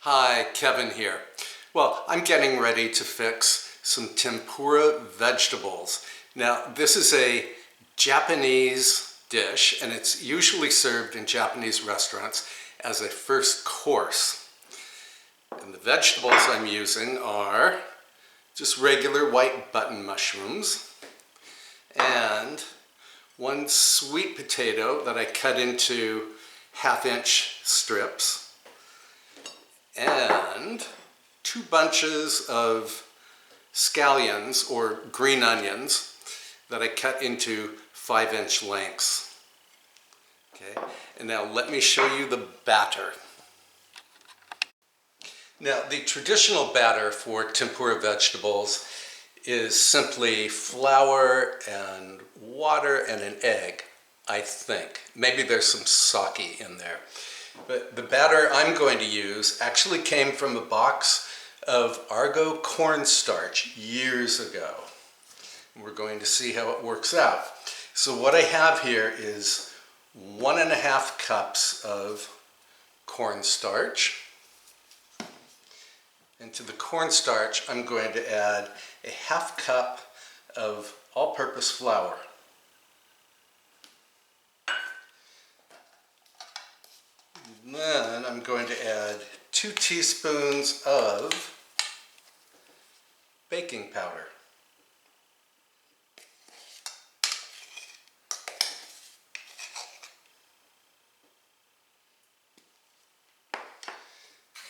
Hi, Kevin here. Well, I'm getting ready to fix some tempura vegetables. Now, this is a Japanese dish, and it's usually served in Japanese restaurants as a first course. And the vegetables I'm using are just regular white button mushrooms and one sweet potato that I cut into half-inch strips, and 2 bunches of scallions or green onions that I cut into 5-inch lengths. Okay, and now let me show you the batter. Now, the traditional batter for tempura vegetables is simply flour and water and an egg, I think. Maybe there's some sake in there. But the batter I'm going to use actually came from a box of Argo cornstarch years ago. We're going to see how it works out. So what I have here is 1.5 cups of cornstarch. And to the cornstarch, I'm going to add a 1/2 cup of all-purpose flour. And then I'm going to add 2 teaspoons of baking powder.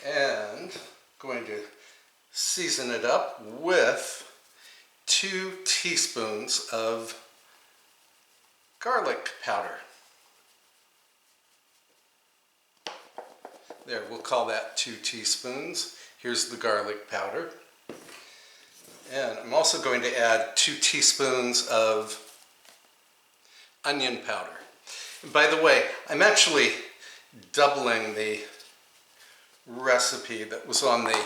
And going to season it up with 2 teaspoons of garlic powder. There, we'll call that 2 teaspoons. Here's the garlic powder. And I'm also going to add 2 teaspoons of onion powder. And by the way, I'm actually doubling the recipe that was on the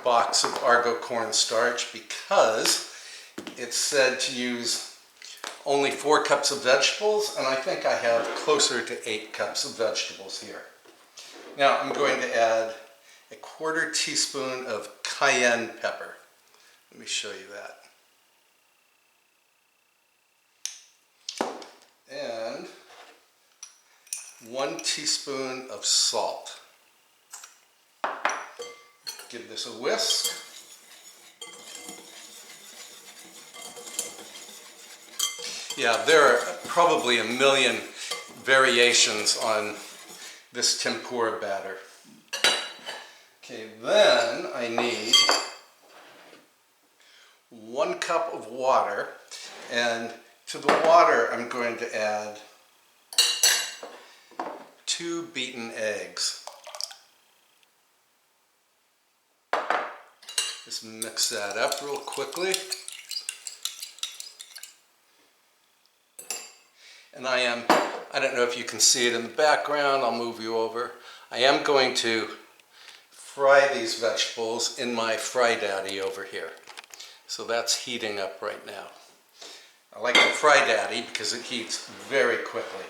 box of Argo cornstarch because it said to use only 4 cups of vegetables, and I think I have closer to 8 cups of vegetables here. Now I'm going to add a 1/4 teaspoon of cayenne pepper. Let me show you that. And 1 teaspoon of salt. Give this a whisk. Yeah, there are probably a million variations on this tempura batter. Okay, then I need 1 cup of water, and to the water I'm going to add 2 beaten eggs. Just mix that up real quickly. And I don't know if you can see it in the background, I'll move you over. I am going to fry these vegetables in my Fry Daddy over here. So that's heating up right now. I like the Fry Daddy because it heats very quickly.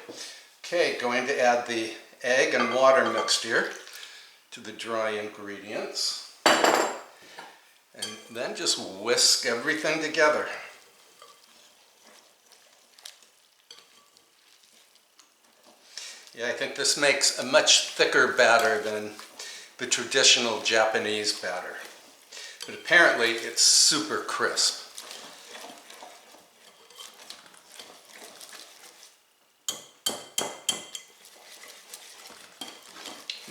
Okay, going to add the egg and water mixture to the dry ingredients. And then just whisk everything together. Yeah, I think this makes a much thicker batter than the traditional Japanese batter. But apparently it's super crisp.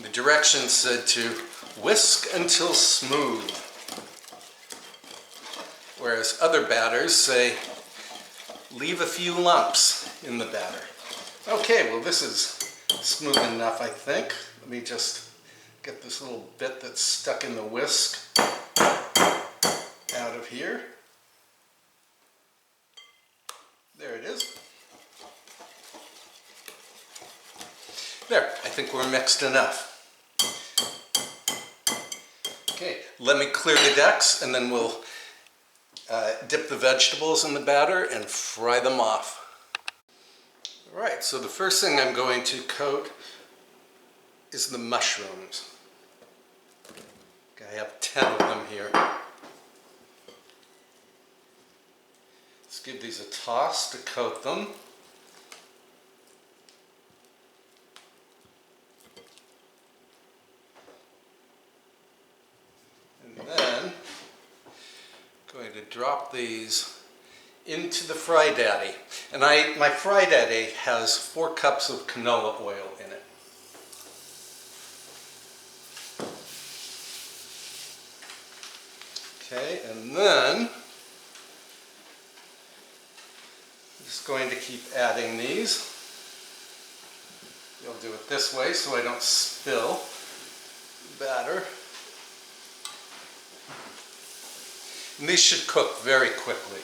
The directions said to whisk until smooth, whereas other batters say leave a few lumps in the batter. Okay, well this is smooth enough, I think. Let me just get this little bit that's stuck in the whisk out of here. There it is. There, I think we're mixed enough. Okay, let me clear the decks and then we'll dip the vegetables in the batter and fry them off. All right, so the first thing I'm going to coat is the mushrooms. I have 10 of them here. Let's give these a toss to coat them. And then I'm going to drop these into the Fry Daddy. And my Fry Daddy has 4 cups of canola oil in it. Okay, and then I'm just going to keep adding these. I'll do it this way so I don't spill batter. And these should cook very quickly.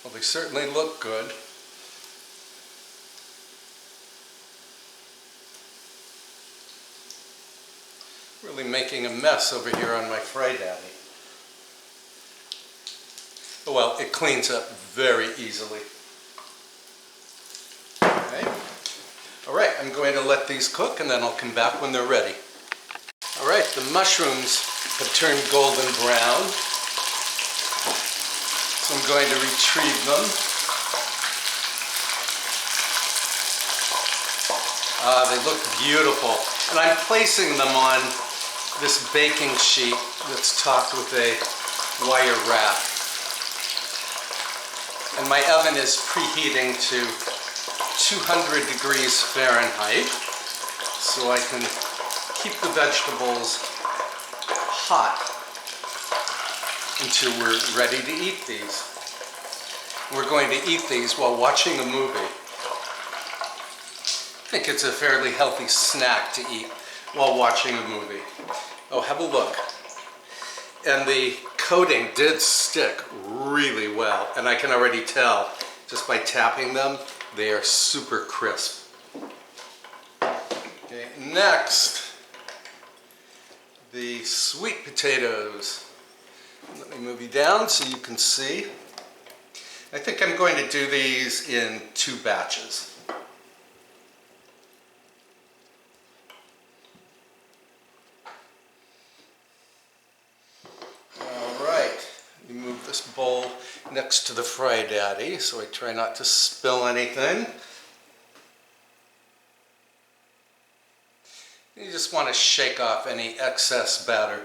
Well, they certainly look good. Really making a mess over here on my Fry Daddy. Oh well, it cleans up very easily. Okay. Alright, I'm going to let these cook and then I'll come back when they're ready. Alright, the mushrooms have turned golden brown. So I'm going to retrieve them. They look beautiful. And I'm placing them on this baking sheet that's topped with a wire wrap. And my oven is preheating to 200 degrees Fahrenheit so I can keep the vegetables hot until we're ready to eat these. We're going to eat these while watching a movie. I think it's a fairly healthy snack to eat while watching a movie. Oh, have a look. And the coating did stick really well, and I can already tell just by tapping them, they are super crisp. Okay, next, the sweet potatoes. Let me move you down so you can see. I think I'm going to do these in 2 batches. This bowl next to the Fry Daddy so I try not to spill anything. You just want to shake off any excess batter.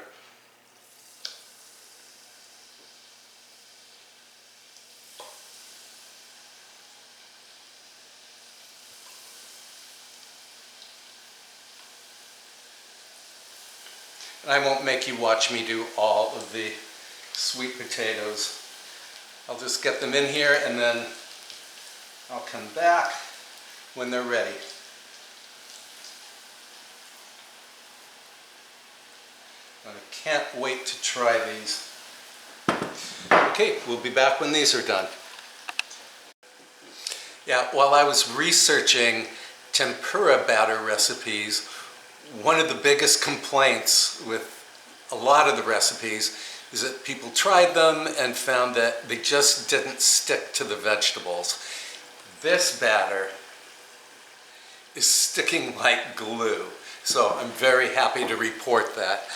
And I won't make you watch me do all of the sweet potatoes. I'll just get them in here and then I'll come back when they're ready. I can't wait to try these. Okay, we'll be back when these are done. Yeah, while I was researching tempura batter recipes, one of the biggest complaints with a lot of the recipes is that people tried them and found that they just didn't stick to the vegetables. This batter is sticking like glue, so I'm very happy to report that.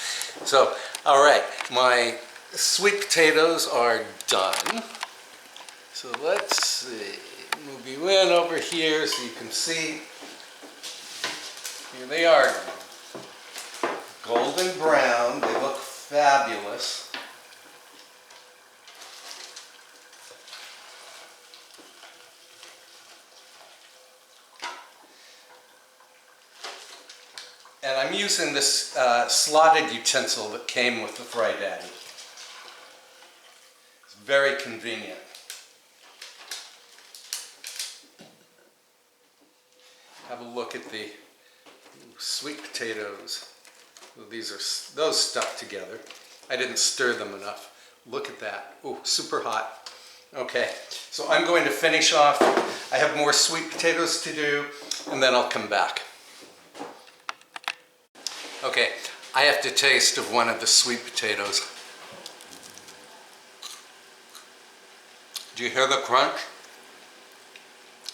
So, all right, my sweet potatoes are done. So let's see, move you in over here so you can see. Here they are, golden brown, they look fabulous. And I'm using this slotted utensil that came with the Fry Daddy. It's very convenient. Have a look at the sweet potatoes. Those stuck together. I didn't stir them enough. Look at that. Oh, super hot. Okay, so I'm going to finish off. I have more sweet potatoes to do, and then I'll come back. Okay, I have to taste of one of the sweet potatoes. Do you hear the crunch?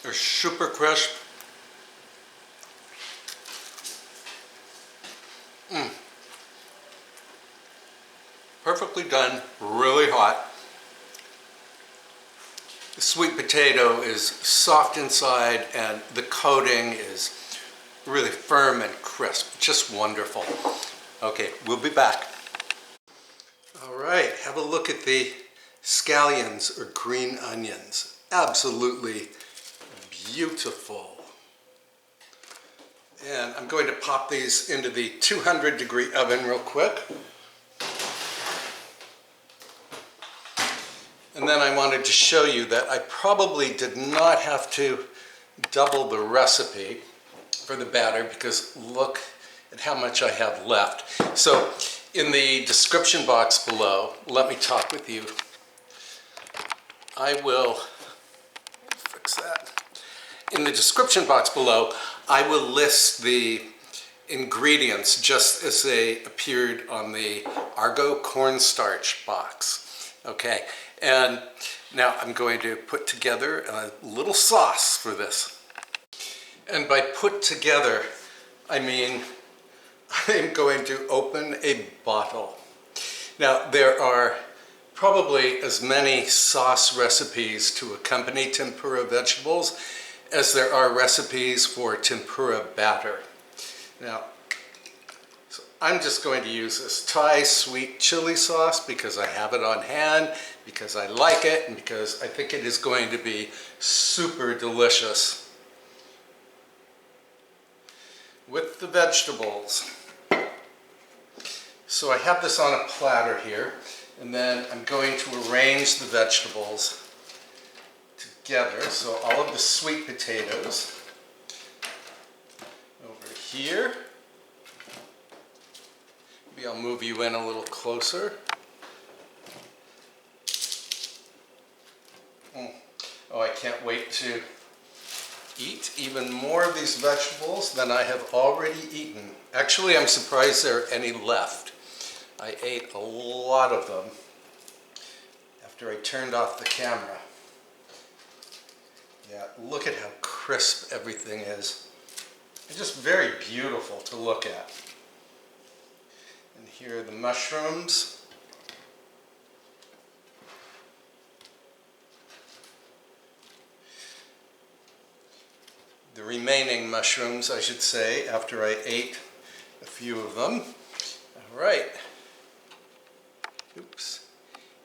They're super crisp. Perfectly done, really hot. The sweet potato is soft inside and the coating is really firm and crisp. Just wonderful. Okay, we'll be back. All right, have a look at the scallions or green onions. Absolutely beautiful. And I'm going to pop these into the 200-degree oven real quick. And then I wanted to show you that I probably did not have to double the recipe for the batter because look at how much I have left. So in the description box below, let me talk with you. I will fix that. In the description box below, I will list the ingredients just as they appeared on the Argo cornstarch box. Okay, and now I'm going to put together a little sauce for this. And by put together, I mean I'm going to open a bottle. Now there are probably as many sauce recipes to accompany tempura vegetables as there are recipes for tempura batter. Now, so I'm just going to use this Thai sweet chili sauce because I have it on hand, because I like it, and because I think it is going to be super delicious with the vegetables. So I have this on a platter here, and then I'm going to arrange the vegetables together. So all of the sweet potatoes over here. Maybe I'll move you in a little closer. Oh, I can't wait to eat even more of these vegetables than I have already eaten. Actually, I'm surprised there are any left. I ate a lot of them after I turned off the camera. Yeah, look at how crisp everything is. It's just very beautiful to look at. And here are the mushrooms. The remaining mushrooms, I should say, after I ate a few of them. All right. Oops.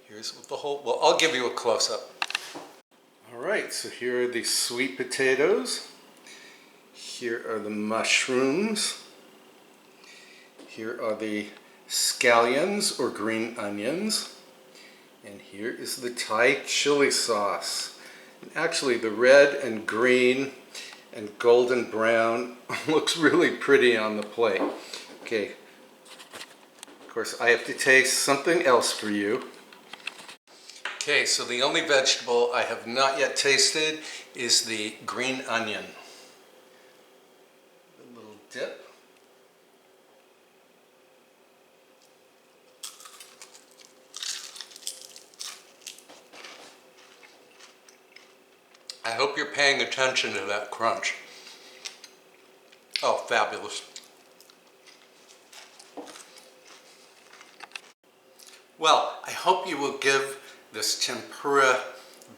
Here's the whole, well, I'll give you a close-up. All right, so here are the sweet potatoes. Here are the mushrooms. Here are the scallions or green onions. And here is the Thai chili sauce. And actually, the red and green and golden brown looks really pretty on the plate. Okay, of course I have to taste something else for you. Okay, so the only vegetable I have not yet tasted is the green onion. A little dip. I hope you're paying attention to that crunch. Oh, fabulous. Well, I hope you will give this tempura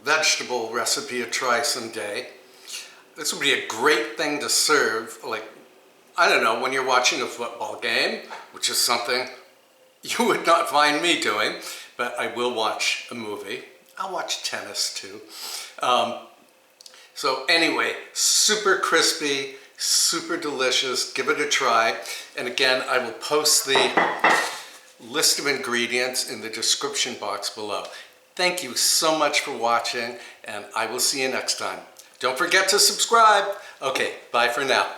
vegetable recipe a try someday. This would be a great thing to serve, like, I don't know, when you're watching a football game, which is something you would not find me doing, but I will watch a movie. I'll watch tennis too. So anyway, super crispy, super delicious. Give it a try. And again, I will post the list of ingredients in the description box below. Thank you so much for watching, and I will see you next time. Don't forget to subscribe. Okay, bye for now.